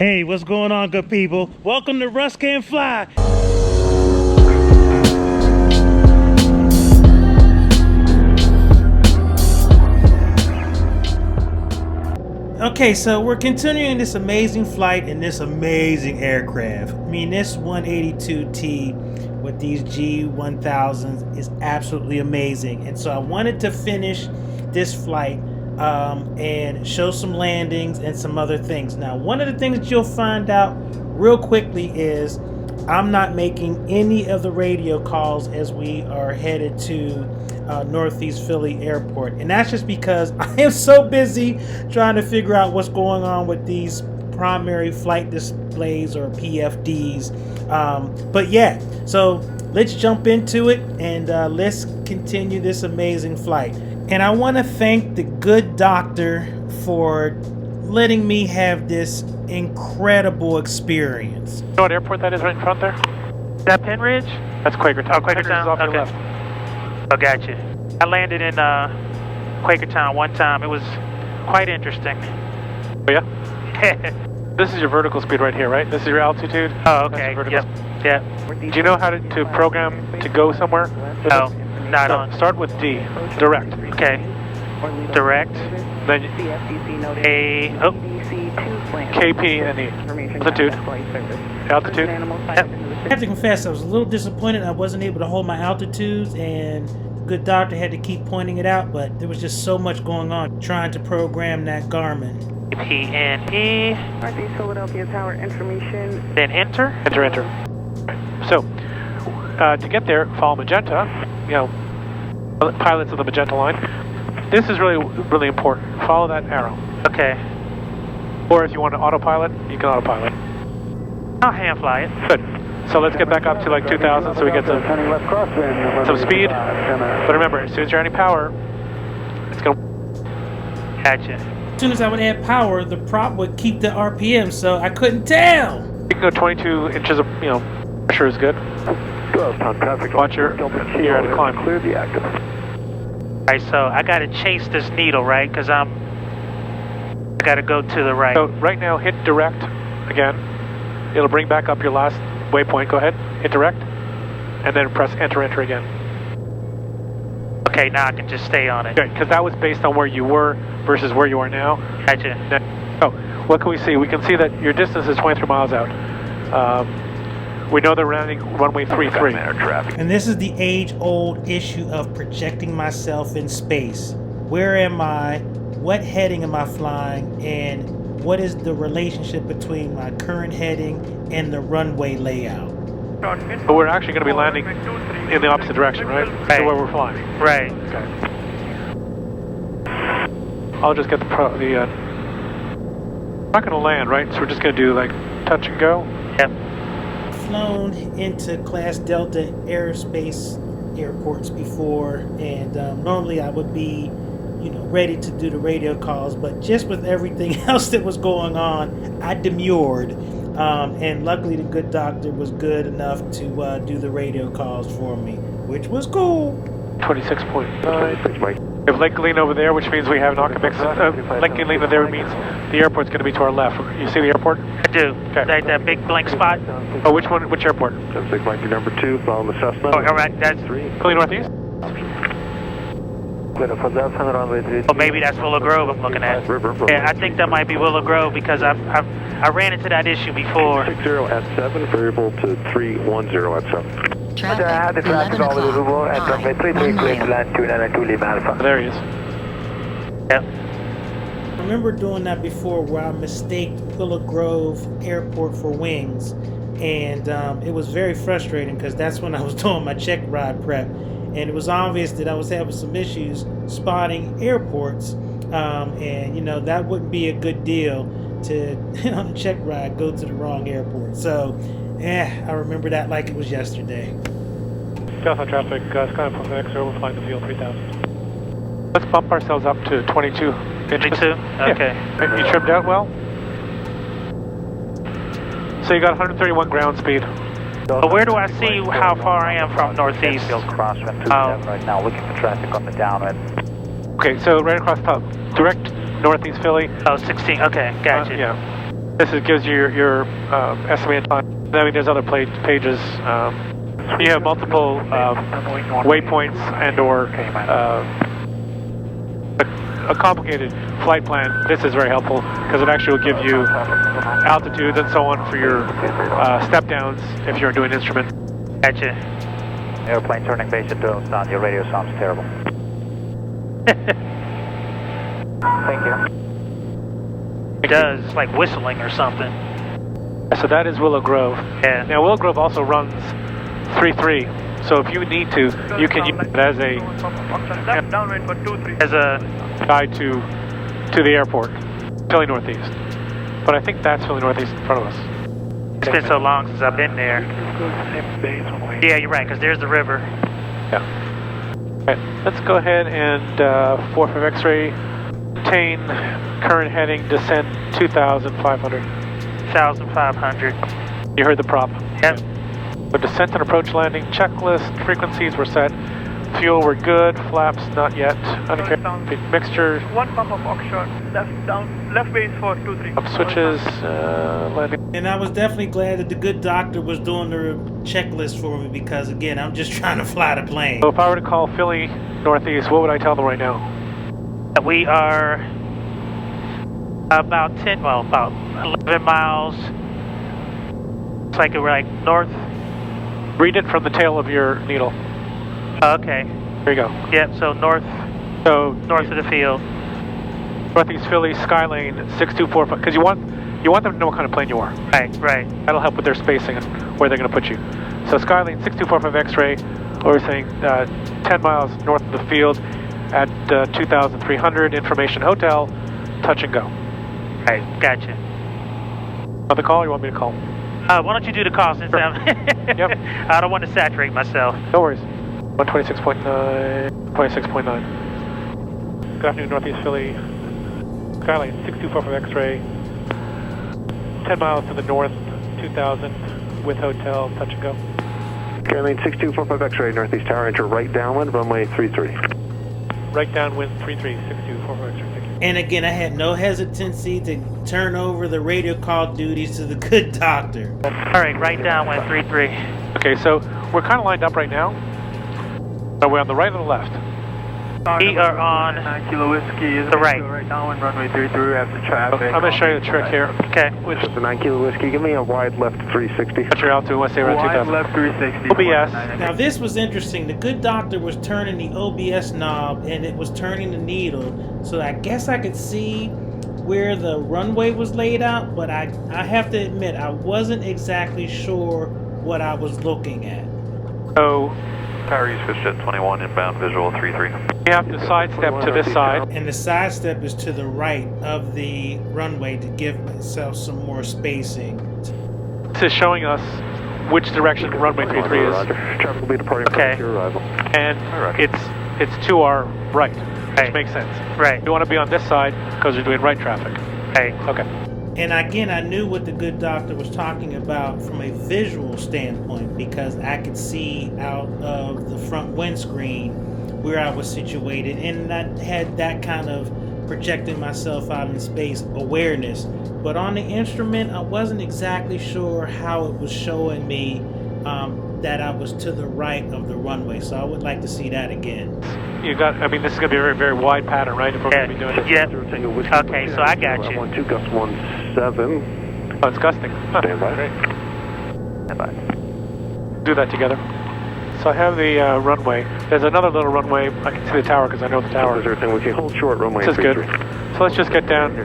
Hey, what's going on, good people? Welcome to Russcanfly. Okay, so we're continuing this amazing flight in this amazing aircraft. I mean, this 182T with these G1000s is absolutely amazing. And so I wanted to finish this flight and show some landings and some other things. Now, one of the things that you'll find out real quickly is I'm not making any of the radio calls as we are headed to Northeast Philly Airport, and that's just because I am so busy trying to figure out what's going on with these primary flight displays or PFDs. But yeah, so let's jump into it and let's continue this amazing flight. And I want to thank the good doctor for letting me have this incredible experience. You know what airport that is right in front there? Is that Penridge? That's Quakertown. Oh, Quakertown. Off your Okay. left. Oh, gotcha. I landed in Quakertown one time. It was quite interesting. Oh, yeah? This is your vertical speed right here, right? This is your altitude? Oh, That's okay. your vertical Yep. speed. Yep. Do you know how to program to go somewhere? No, not on. Start with D, direct. Okay. Direct. Then Oh. KP and E. Altitude. Altitude. Yep. I have to confess, I was a little disappointed I wasn't able to hold my altitudes, and the good doctor had to keep pointing it out, but there was just so much going on trying to program that Garmin. PNE. Northeast Philadelphia Tower information. Then enter. Enter. So, to get there, follow magenta. You know, pilots of the magenta line. This is really important. Follow that arrow. Okay. Or if you want to autopilot, you can autopilot. I'll hand fly it. Good. So let's get back up to like 2,000 so we get some speed. But remember, as soon as you're adding power, it's going to... Gotcha. As soon as I would add power, the prop would keep the RPM, so I couldn't tell. You can go 22 inches of, pressure is good. Watch you're at a climb. Clear the active. Alright, so I gotta chase this needle, right? Because I gotta go to the right. So right now, hit direct again. It'll bring back up your last waypoint. Go ahead, hit direct, and then press enter again. Okay, now I can just stay on it. Good, because that was based on where you were versus where you are now. Gotcha. Oh, what can we see? We can see that your distance is 23 miles out. We know they're landing runway 33. And this is the age-old issue of projecting myself in space. Where am I? What heading am I flying? And what is the relationship between my current heading and the runway layout? But we're actually going to be landing in the opposite direction, right? Right. To where we're flying. Right. Okay. I'll just get we're not going to land, right? So we're just going to do like touch and go. Yep. Flown into Class Delta airspace airports before, and normally I would be, ready to do the radio calls, but just with everything else that was going on, I demurred, and luckily the good doctor was good enough to do the radio calls for me, which was cool. 26.9. We have Lake Galena over there, which means we have an Ocamix. Lake Galena there means the airport's going to be to our left. You see the airport? I do. Okay. That big blank spot. Oh, which one? Which airport? 76 Mike number 2, following the Cessna. Oh, all right. That's. Philly Northeast? Oh, maybe that's Willow Grove I'm looking at. Yeah, I think that might be Willow Grove because I ran into that issue before. 60 at 7, variable to 310 at 7. Traffic, 11 o'clock, high, 1 There he is. Yep. I remember doing that before where I mistaked Willow Grove Airport for Wings, and it was very frustrating because that's when I was doing my check ride prep, and it was obvious that I was having some issues spotting airports, and that wouldn't be a good deal to on a check ride go to the wrong airport. So I remember that like it was yesterday. Southbound traffic, Skyline from the next we're flying the field 3000. Let's bump ourselves up to 22 inches. 22? Okay. Yeah. You trimmed out well? So you got 131 ground speed. But where do I see how far I am from Northeast? right now, looking for traffic on the downwind. Okay, so right across top, direct Northeast Philly. Oh, 16. Okay, gotcha. Yeah. gives you your estimated time. I mean, there's other pages. You have multiple waypoints and/or a complicated flight plan. This is very helpful because it actually will give you altitudes and so on for your step downs if you're doing instrument. Gotcha. Airplane turning base at Doylestown. Your radio sounds terrible. Thank you. It does. It's like whistling or something. So that is Willow Grove. Yeah. Now Willow Grove also runs 3-3. So if you need to, you can use it as a guide to the airport, Philly Northeast. But I think that's Philly Northeast in front of us. It's been so long since I've been there. Yeah, you're right, because there's the river. Yeah. All right, let's go ahead and 45 X-ray, obtain current heading, descent 2,500. 1,500. You heard the prop. Yep. The descent and approach landing checklist, frequencies were set, fuel were good, flaps not yet, uncarried mixture. One pump of offshore, left base for 2-3. Up switches, landing. And I was definitely glad that the good doctor was doing the checklist for me because, again, I'm just trying to fly the plane. So if I were to call Philly Northeast, what would I tell them right now? We are about 11 miles. It's like we're like north. Read it from the tail of your needle. Okay. There you go. Yep, so north of the field. Northeast Philly, Skylane 6245, because you want them to know what kind of plane you are. Right. That'll help with their spacing and where they're going to put you. So Skylane 6245 X-ray, or we're saying 10 miles north of the field at 2,300, information hotel, touch and go. Right, gotcha. Want the call or you want me to call? Why don't you do the call since I'm... Yep. I don't want to saturate myself. No worries. 126.9, 26.9. Good afternoon, Northeast Philly. Skylane 6245 X-ray. 10 miles to the north, 2,000 with hotel, touch and go. Garmin 6245 X-ray, Northeast Tower, enter right downwind, runway 33. Right downwind 33, 6245 X-ray. Thank you. And again, I had no hesitancy to turn over the radio call duties to the good doctor. All right downwind 33. Okay, so we're kind of lined up right now. Are we on the right or the left? We are on 9 Kilo Whiskey is the right. Right now on runway 33 after traffic. I'm going to show you the trick here. Okay. Which The 9 Kilo Whiskey, give me a wide left 360. what's your altitude? Let's say around Wide 2,000. left 360. OBS. Now this was interesting. The good doctor was turning the OBS knob and it was turning the needle. So I guess I could see where the runway was laid out, but I have to admit I wasn't exactly sure what I was looking at. So Tower East Jet 21 inbound visual 33. you have to sidestep to this side. And the side step is to the right of the runway to give myself some more spacing. This is showing us which direction runway 33 is. Traffic will be departing Okay. from your arrival. And it's to our right, which Right. makes sense. Right. You want to be on this side because you're doing right traffic. Right. Okay. And again, I knew what the good doctor was talking about from a visual standpoint because I could see out of the front windscreen where I was situated, and I had that kind of projecting myself out in space awareness. But on the instrument, I wasn't exactly sure how it was showing me that I was to the right of the runway. So I would like to see that again. You got. I mean, this is going to be a very, very wide pattern, right? If we're going to be doing it. Yep. Okay, so I got you. 12 gust 17. Oh, it's gusting. Huh. Stand by. Great. Stand by. Do that together. So I have the runway. There's another little runway. I can see the tower because I know the tower. Is everything we can hold short, runway This is good. 33. So let's just get down.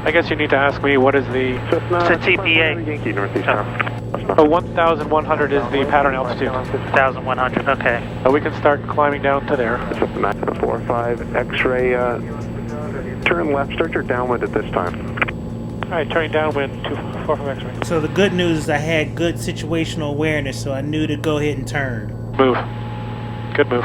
I guess you need to ask me what is the. Cessna, It's a TPA. Yankee, Northeast Tower. Oh, 1,100 is the pattern altitude. 1,100. Okay. So we can start climbing down to there. It's up to 945 X-ray. Turn left, start your downwind at this time. All right, turning downwind to 4 from X-ray. So the good news is I had good situational awareness, so I knew to go ahead and turn. Move. Good move.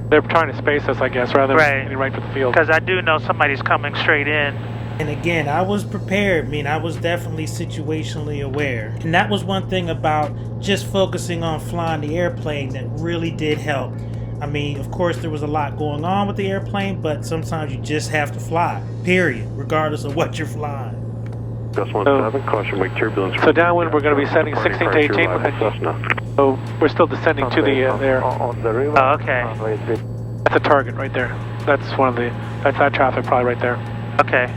They're trying to space us, I guess, rather than getting right for the field. Because I do know somebody's coming straight in. And again, I was prepared. I mean, I was definitely situationally aware. And that was one thing about just focusing on flying the airplane that really did help. I mean, of course, there was a lot going on with the airplane, but sometimes you just have to fly, period, regardless of what you're flying. Just 17, caution wake turbulence. So downwind, we're going to be sending 16 to 18. So we're still descending to the air. On the river. Oh, okay. That's a target right there. That's that's that traffic probably right there. Okay.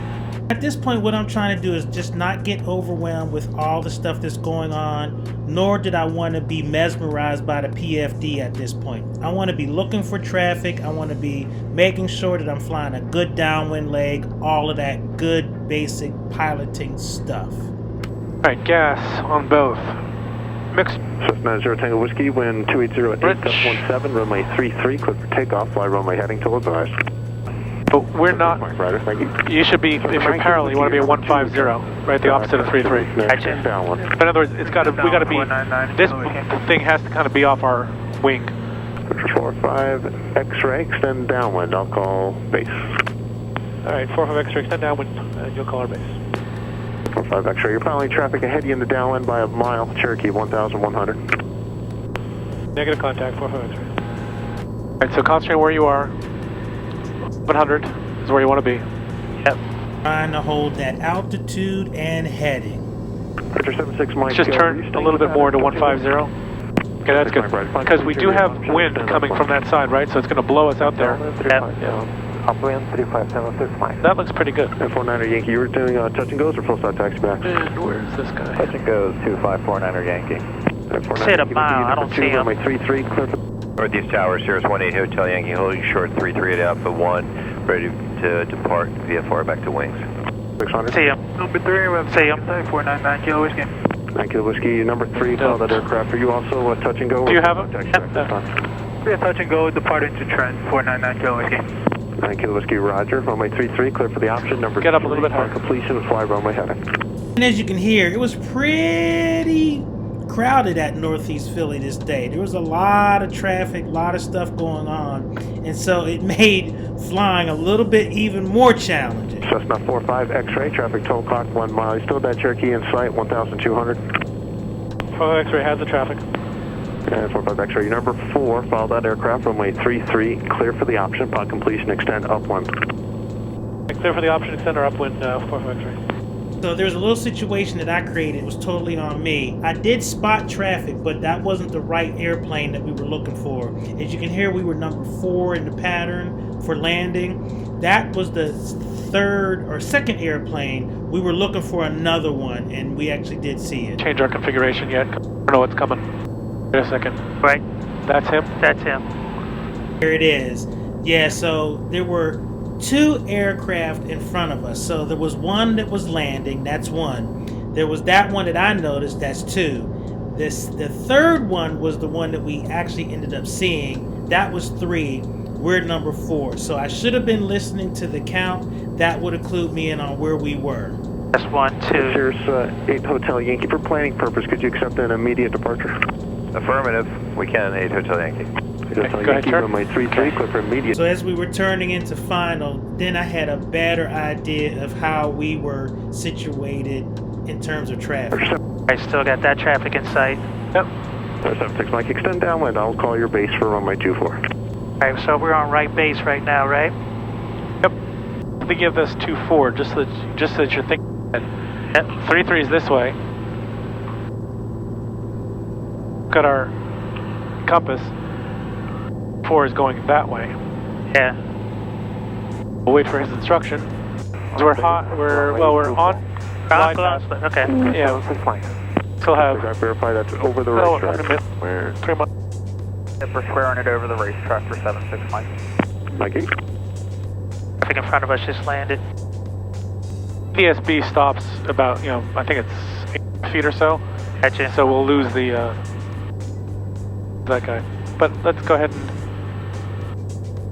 At this point, what I'm trying to do is just not get overwhelmed with all the stuff that's going on, nor did I want to be mesmerized by the PFD at this point. I want to be looking for traffic. I want to be making sure that I'm flying a good downwind leg, all of that good basic piloting stuff. All right, gas on both. Mix. Cessna 0 Tango Whiskey, wind 280 runway 33, clear for takeoff, fly runway heading till advised. But we're not. Rider, thank you. You should be, if you're parallel, you want to be at 150, right? The opposite of 33. Downwind. In other words, we got to be, this thing has to kind of be off our wing. 45 X-ray, extend downwind, I'll call base. All right, 45 X-ray, extend downwind, and you'll call our base. 45 X-ray, you're piloting traffic ahead of you in the downwind by a mile, Cherokee 1,100. Negative contact, 45 X-ray. All right, so concentrate where you are. 100 is where you want to be. Yep. Trying to hold that altitude and heading. Roger 76 Mike. Let's just turn a little bit more to 150. Okay, that's good. Because we do have wind coming from that side, right? So it's going to blow us out there. Yeah. Upwind 3576 Mike. That looks pretty good. 49er Yankee, you were doing touch and goes or full side taxi back? And where's this guy? Touch and goes 2549er Yankee. Say it a mile, I don't see him. Runway 33, clear for... Northeast Tower, Sirius 18 Hotel Yankee, holding short 33 at Alpha 1, ready to depart VFR back to wings. 600. See him. Number 3, we have See him. 499 Kilo Whiskey. 9 Kilo Whiskey, number 3, follow that aircraft. Are you also touch and go? Do you have him? We have touch and go, departing to Trent, 499 Kilo Whiskey. 9 Kilo Whiskey, roger. Runway 33, clear for the option. Number Get up a little bit higher. Completion, fly runway heading. And as you can hear, it was pretty crowded at Northeast Philly this day. There was a lot of traffic, a lot of stuff going on, and so it made flying a little bit even more challenging. Cessna 45 X-ray, traffic total clock 1 mile. Still that Cherokee in sight, 1,200. 45 X-ray has the traffic. And 45 X-ray, number 4, follow that aircraft, runway 33, clear for the option. Upon completion, extend upwind. Clear for the option, extend or upwind, 45 X-ray. So there was a little situation that I created. It was totally on me. I did spot traffic, but that wasn't the right airplane that we were looking for. As you can hear, we were number 4 in the pattern for landing. That was the third or second airplane. We were looking for another one, and we actually did see it. Change our configuration yet. I don't know what's coming. Wait a second. Right. That's him? That's him. Here it is. Yeah, so there were 2 aircraft in front of us. So there was one that was landing, that's 1. There was that one that I noticed, that's 2. The third one was the one that we actually ended up seeing. That was 3. We're number 4. So I should have been listening to the count. That would have clued me in on where we were. That's 1, 2. Here's 8 Hotel Yankee. For planning purpose, could you accept an immediate departure? Affirmative. We can, 8 Hotel Yankee. Hotel Yankee, runway 33, clear for immediate. So as we were turning into final, then I had a better idea of how we were situated in terms of traffic. I still got that traffic in sight. Yep. 76 Mike, extend downwind. I'll call your base for runway 24. Alright, so we're on right base right now, right? Yep. I think you have this 24, just so that you're thinking. Yep. 33 is this way. Look at our compass. 4 is going that way. Yeah. We'll wait for his instruction. We're hot. We're on. Glide path. Okay. Yeah. Still have. I verify that's over the Oh, racetrack. we're 3 months. We're squaring it over the racetrack for 76 Mike. Mikey. Traffic in front of us just landed. PSB stops about, I think it's 8 feet or so. Gotcha. So we'll lose the that guy. But let's go ahead and.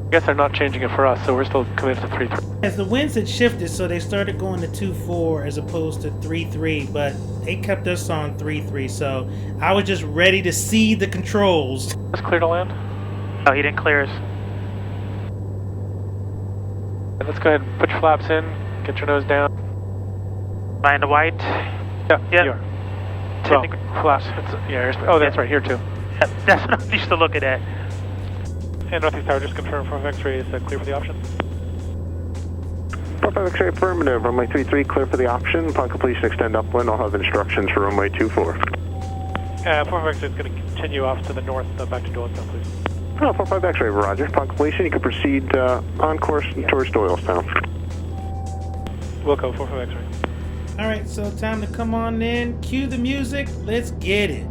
I guess they're not changing it for us, so we're still committed to 3-3. As the winds had shifted, so they started going to 2-4 as opposed to 3-3, but they kept us on 3-3, so I was just ready to see the controls. Is clear to land? Oh, he didn't clear us. And let's go ahead and put your flaps in, get your nose down. Behind the white? Yeah, Yep. you are. Well, flaps. Oh, that's right, here too. Yep. That's what I'm used to looking at. And Northeast Tower, just confirm for X-ray is clear for the option. 45 X-ray affirmative, runway 33 clear for the option. Upon completion, extend upwind. I'll have instructions for runway 24. 45 X-ray is going to continue off to the north, back to Doylestown, please. 45 X-ray, roger. Upon completion, you can proceed on course towards Doylestown. Wilco, 45 X-ray. All right, so time to come on in. Cue the music. Let's get it.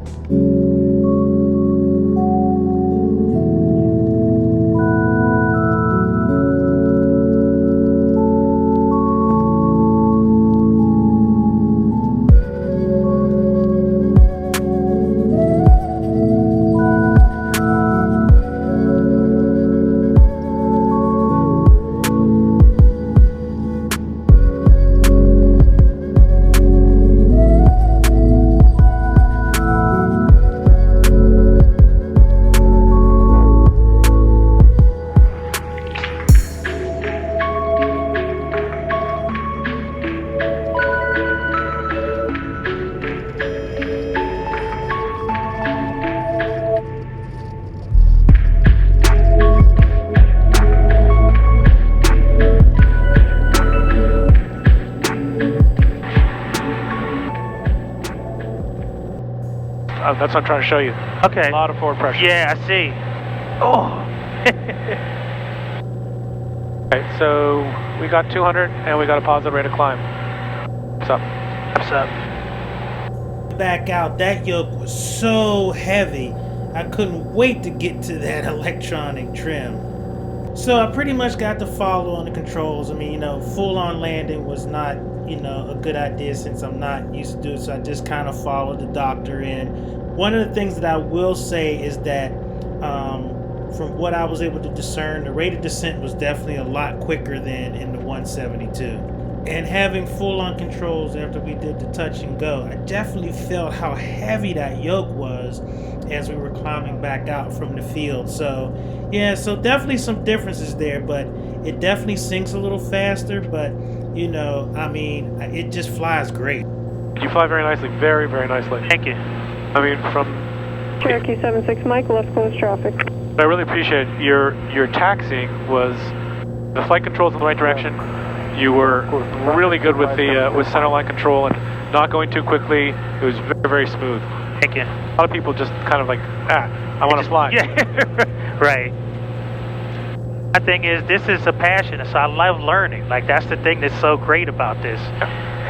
That's what I'm trying to show you. Okay. A lot of forward pressure. Yeah, I see. Oh. Okay, so we got 200 and we got a positive rate of climb. What's up? What's up? Back out. That yoke was so heavy. I couldn't wait to get to that electronic trim. So I pretty much got to follow on the controls. I mean, full on landing was not, a good idea since I'm not used to do it. So I just kind of followed the doctor in. One of the things that I will say is that from what I was able to discern, the rate of descent was definitely a lot quicker than in the 172. And having full-on controls after we did the touch and go, I definitely felt how heavy that yoke was as we were climbing back out from the field. So, yeah, so definitely some differences there, but it definitely sinks a little faster, but, it just flies great. You fly very nicely, very, very nicely. Thank you. I mean, from Cherokee 76 Mike, left close traffic. I really appreciate your taxiing was the flight controls in the right direction. You were really good with the with centerline control and not going too quickly. It was very, very smooth. Thank you. A lot of people just kind of like, I want to fly. Yeah, right. My thing is, this is a passion, so I love learning. Like, that's the thing that's so great about this.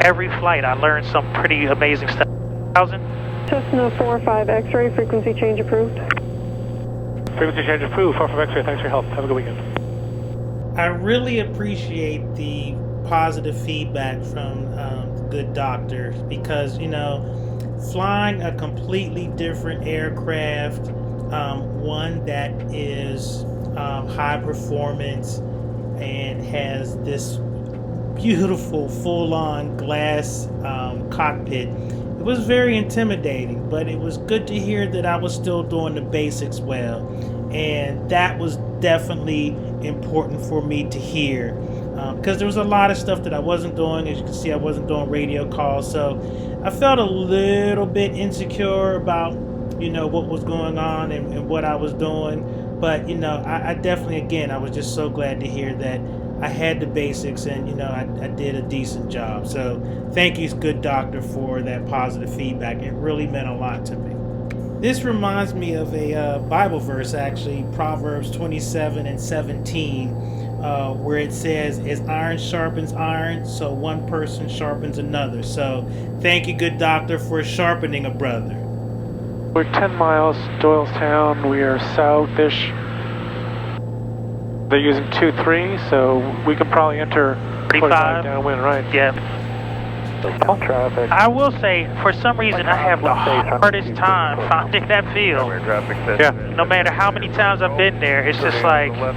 Every flight, I learned some pretty amazing stuff. 1000? Cessna 45 X-ray, frequency change approved. Frequency change approved, 45 X-ray, thanks for your help. Have a good weekend. I really appreciate the positive feedback from the good doctor because, flying a completely different aircraft, one that is high performance and has this beautiful full-on glass cockpit. It was very intimidating, but it was good to hear that I was still doing the basics well, and that was definitely important for me to hear because there was a lot of stuff that I wasn't doing. As you can see, I wasn't doing radio calls, so I felt a little bit insecure about what was going on and what I was doing. But I definitely, again, I was just so glad to hear that I had the basics and I did a decent job. So thank you, good doctor, for that positive feedback. It really meant a lot to me. This reminds me of a Bible verse, actually, Proverbs 27:17, where it says, as iron sharpens iron, so one person sharpens another. So thank you, good doctor, for sharpening a brother. We're 10 miles, Doylestown. We are south-ish. They're using 2-3, so we could probably enter 45 downwind, right? Yeah. Traffic. I will say, for some reason, I have the hardest time finding that field. Yeah. No matter how many times I've been there, it's just like, where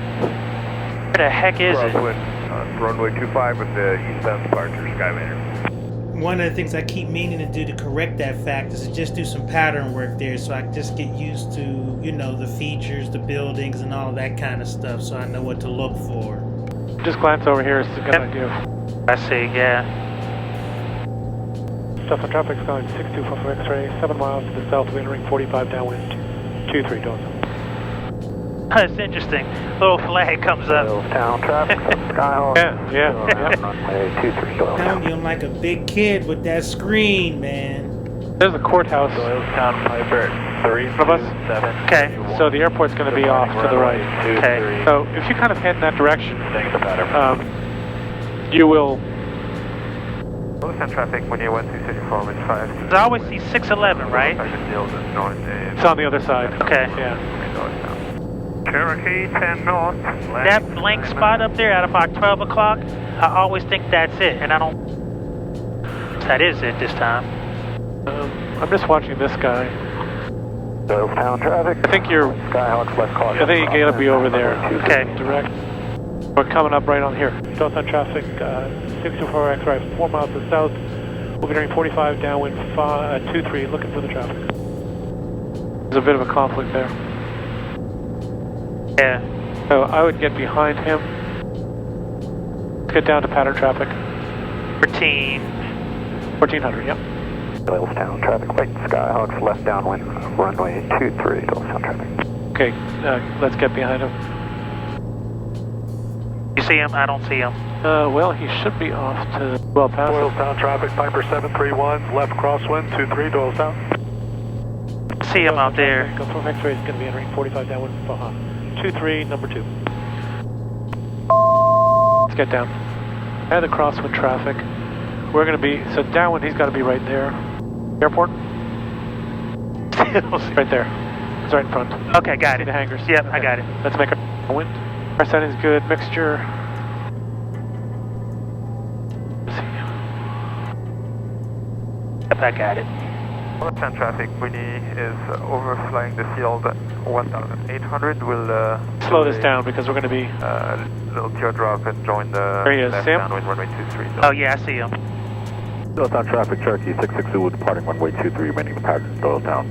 the heck is it? Runway 25 with the eastbound departure, Skyliner. One of the things I keep meaning to do to correct that fact is to just do some pattern work there so I can just get used to, the features, the buildings, and all of that kind of stuff so I know what to look for. Just glance over here, it's a good idea. I see, yeah. Stuff on traffic, Skyline 6244 X-ray, 7 miles to the south, wind ring 45 downwind, 23 Doylestown. It's interesting. Little flag comes up. Doylestown traffic, Skyhawk. Yeah. Runway 23, Doylestown. I'm like a big kid with that screen, man. There's the courthouse. Doylestown Piper 327. Okay. So the airport's going to be off to the right. Okay. So if you kind of head in that direction, you will. Doylestown traffic when you 1234 with 5. I always see 611, right? It's on the other side. Okay. Yeah. Cherokee 10 north. That blank spot up there at about 12 o'clock, I always think that's it, and I don't. That is it this time. I'm just watching this guy. Doylestown traffic. I think you're. Skyhawks left caution. I think you gotta be over there. Okay. Direct. We're coming up right on here. Doylestown traffic, 624 X right, 4 miles to the south. We'll be nearing 45 downwind 23, looking for the traffic. There's a bit of a conflict there. Yeah. So I would get behind him. Let's get down to pattern traffic. 1400, yep. Doylestown traffic, right, Skyhawks left downwind, runway 23, Doylestown traffic. Okay, let's get behind him. You see him? I don't see him. Well, he should be off to well past. Doylestown traffic, Piper 731, left crosswind, 23, Doylestown. See him out there. Confirm X-ray is going to be entering 45 downwind. 23, number 2. Let's get down. Add the crosswind traffic. We're going to be, so downwind, he's got to be right there. Airport? Right there. It's right in front. Okay, got See it. the hangars? Yep, Okay. I got it. Let's make our wind. Our setting's good. Mixture. Yep, I got it. Doylestown traffic, Winnie is overflying the field 1800. We'll Slow this down because we're going to be. little teardrop and join the There he is. left See him? downwind runway 23. Oh, yeah, I see him. Doylestown traffic, Cherokee 662 departing runway 23, remaining pattern, Doylestown.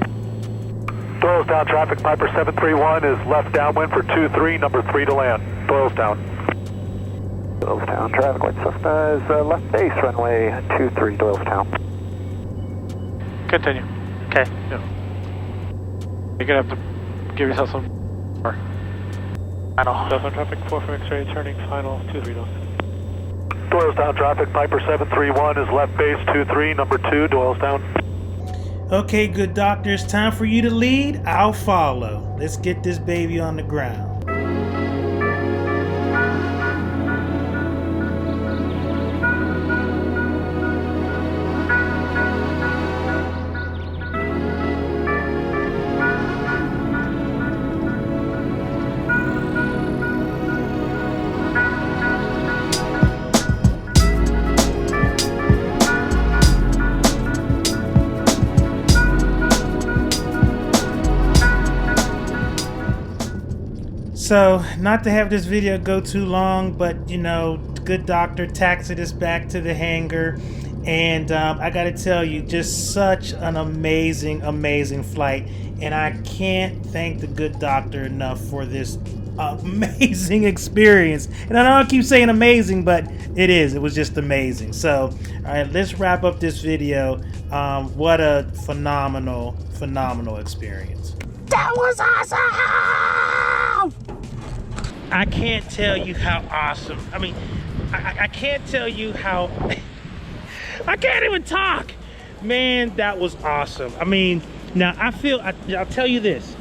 Doylestown traffic, Piper 731 is left downwind for 23, number 3 to land. Doylestown. Doylestown traffic, right, Cessna is left base, runway 23, Doylestown. Continue. Okay. Yeah. You're going to have to give yourself some more. I know. Doylestown traffic, 4 from X-ray, turning final 23 Doylestown. Doylestown traffic, Piper 731 is left base, 23, number 2, Doylestown. Okay, good doctor, it's time for you to lead. I'll follow. Let's get this baby on the ground. So, not to have this video go too long, but you know, good doctor taxied us back to the hangar, and I gotta tell you, just such an amazing flight, and I can't thank the good doctor enough for this amazing experience. And I know I keep saying amazing, but it was just amazing. So, all right, let's wrap up this video. What a phenomenal experience. That was awesome! I can't tell you how awesome. I mean, I can't tell you how. I can't even talk. Man, that was awesome. I mean, now I'll tell you this.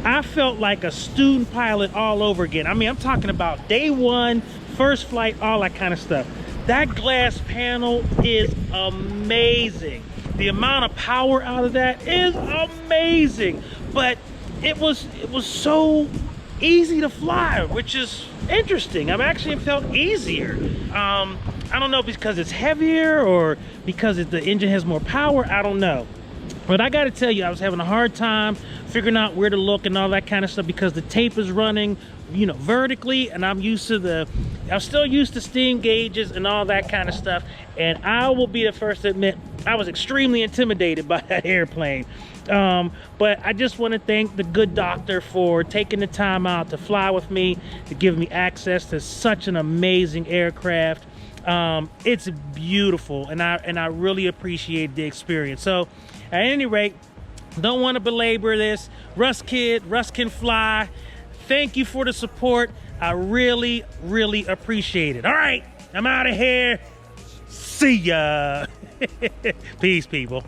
I felt like a student pilot all over again. I mean, I'm talking about day one, first flight, all that kind of stuff. That glass panel is amazing. The amount of power out of that is amazing. But it was so easy to fly, which is interesting. I've actually felt easier. I don't know if it's because it's heavier or because the engine has more power. I don't know. But I got to tell you, I was having a hard time figuring out where to look and all that kind of stuff because the tape is running, you know, vertically, and I'm still used to steam gauges and all that kind of stuff. And I will be the first to admit, I was extremely intimidated by that airplane. But I just want to thank the good doctor for taking the time out to fly with me, to give me access to such an amazing aircraft. It's beautiful, and I really appreciate the experience. So at any rate, don't want to belabor this. Russ can fly. thank you for the support. I really, really appreciate it. All right, I'm out of here. See ya. Peace, people.